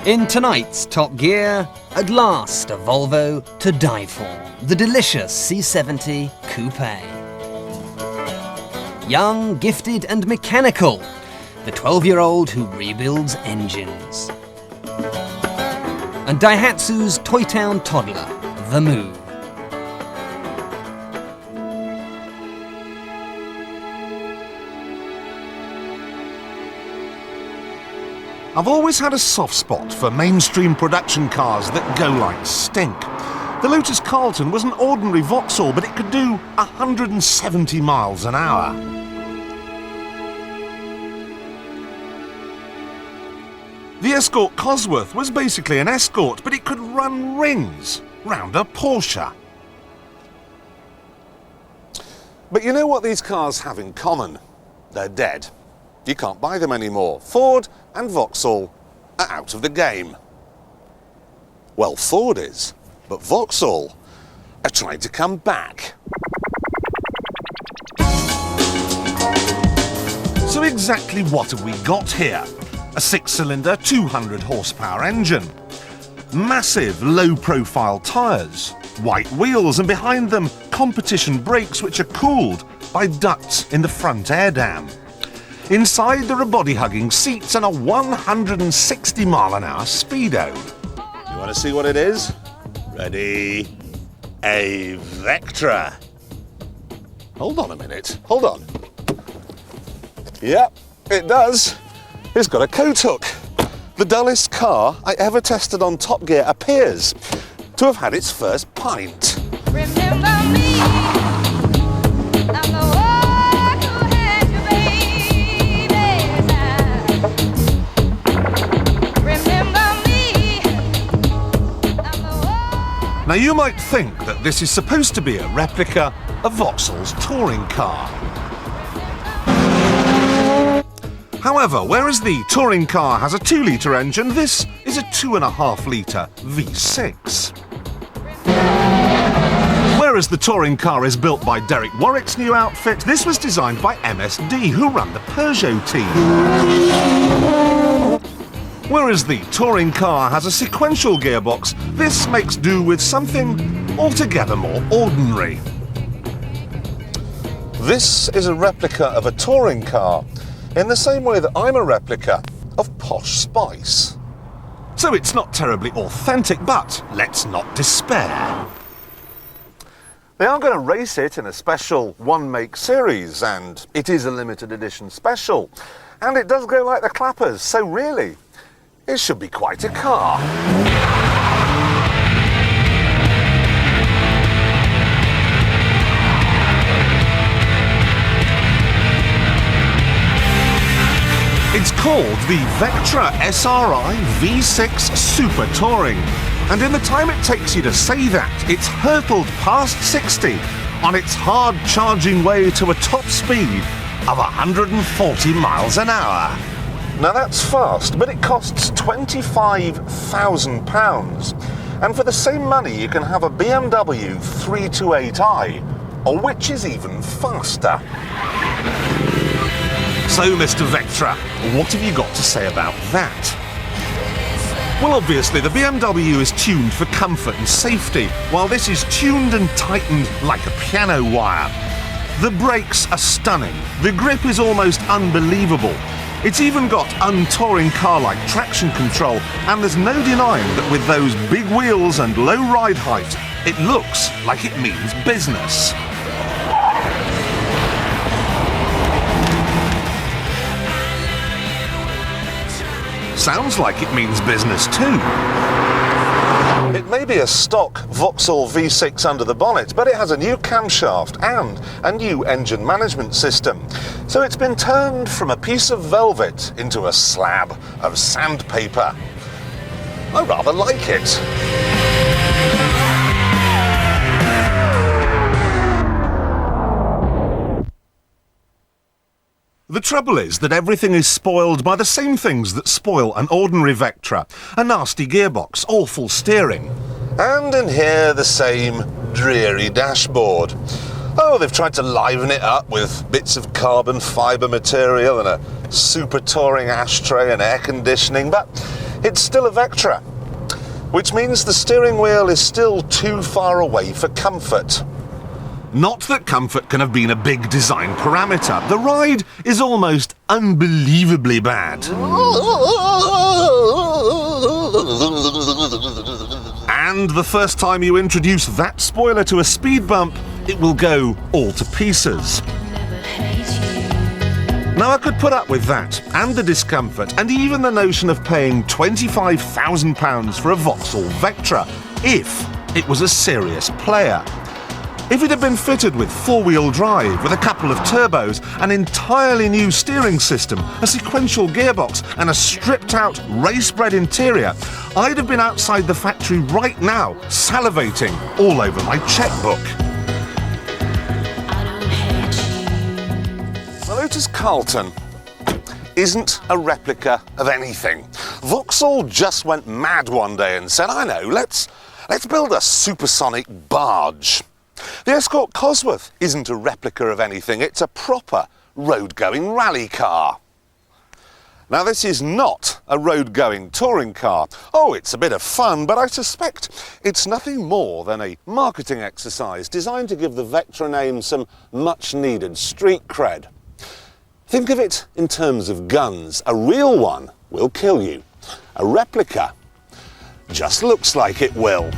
In tonight's Top Gear, at last a Volvo to die for, the delicious C70 Coupe. Young, gifted and mechanical, the 12-year-old who rebuilds engines. And Daihatsu's Toy Town toddler, the Move. I've always had a soft spot for mainstream production cars that go like stink. The Lotus Carlton was an ordinary Vauxhall, but it could do 170 miles an hour. The Escort Cosworth was basically an Escort, but it could run rings round a Porsche. But you know what these cars have in common? They're dead. You can't buy them anymore. Ford and Vauxhall are out of the game. Well, Ford is, but Vauxhall are trying to come back. So exactly what have we got here? A 6-cylinder, 200 horsepower engine. Massive low-profile tyres, white wheels, and behind them competition brakes which are cooled by ducts in the front air dam. Inside there are body-hugging seats and a 160 mile an hour speedo. You want to see what it is? Ready? A Vectra. Hold on a minute, hold on. Yep, it does. It's got a coat hook. The dullest car I ever tested on Top Gear appears to have had its first pint. Remember me, I'm the one who had you, baby. Remember me, I'm the one. Now you might think that this is supposed to be a replica of Vauxhall's touring car. However, whereas the touring car has a 2-litre engine, this is a 2.5-litre V6. Whereas the touring car is built by Derek Warwick's new outfit, this was designed by MSD, who run the Peugeot team. Whereas the touring car has a sequential gearbox, this makes do with something altogether more ordinary. This is a replica of a touring car, in the same way that I'm a replica of Posh Spice. So it's not terribly authentic, but let's not despair. They are going to race it in a special one-make series, and it is a limited edition special. And it does go like the clappers, so really, it should be quite a car. It's called the Vectra SRI V6 Super Touring, and in the time it takes you to say that, it's hurtled past 60 on its hard-charging way to a top speed of 140 miles an hour. Now that's fast, but it costs £25,000, and for the same money you can have a BMW 328i, or which is even faster. So, Mr. Vectra, what have you got to say about that? Well, obviously, the BMW is tuned for comfort and safety, while this is tuned and tightened like a piano wire. The brakes are stunning, the grip is almost unbelievable. It's even got untouring car-like traction control, and there's no denying that with those big wheels and low ride height, it looks like it means business. Sounds like it means business too. It may be a stock Vauxhall V6 under the bonnet, but it has a new camshaft and a new engine management system. So it's been turned from a piece of velvet into a slab of sandpaper. I rather like it. The trouble is that everything is spoiled by the same things that spoil an ordinary Vectra. A nasty gearbox, awful steering. And in here, the same dreary dashboard. Oh, they've tried to liven it up with bits of carbon fibre material and a super touring ashtray and air conditioning, but it's still a Vectra, which means the steering wheel is still too far away for comfort. Not that comfort can have been a big design parameter. The ride is almost unbelievably bad. And the first time you introduce that spoiler to a speed bump, it will go all to pieces. Now I could put up with that, and the discomfort, and even the notion of paying £25,000 for a Vauxhall Vectra, if it was a serious player. If it had been fitted with four-wheel drive, with a couple of turbos, an entirely new steering system, a sequential gearbox, and a stripped-out, race-bred interior, I'd have been outside the factory right now, salivating all over my checkbook. The Lotus Carlton isn't a replica of anything. Vauxhall just went mad one day and said, I know, let's build a supersonic barge. The Escort Cosworth isn't a replica of anything, it's a proper road-going rally car. Now this is not a road-going touring car. Oh, it's a bit of fun, but I suspect it's nothing more than a marketing exercise designed to give the Vectra name some much-needed street cred. Think of it in terms of guns. A real one will kill you. A replica just looks like it will.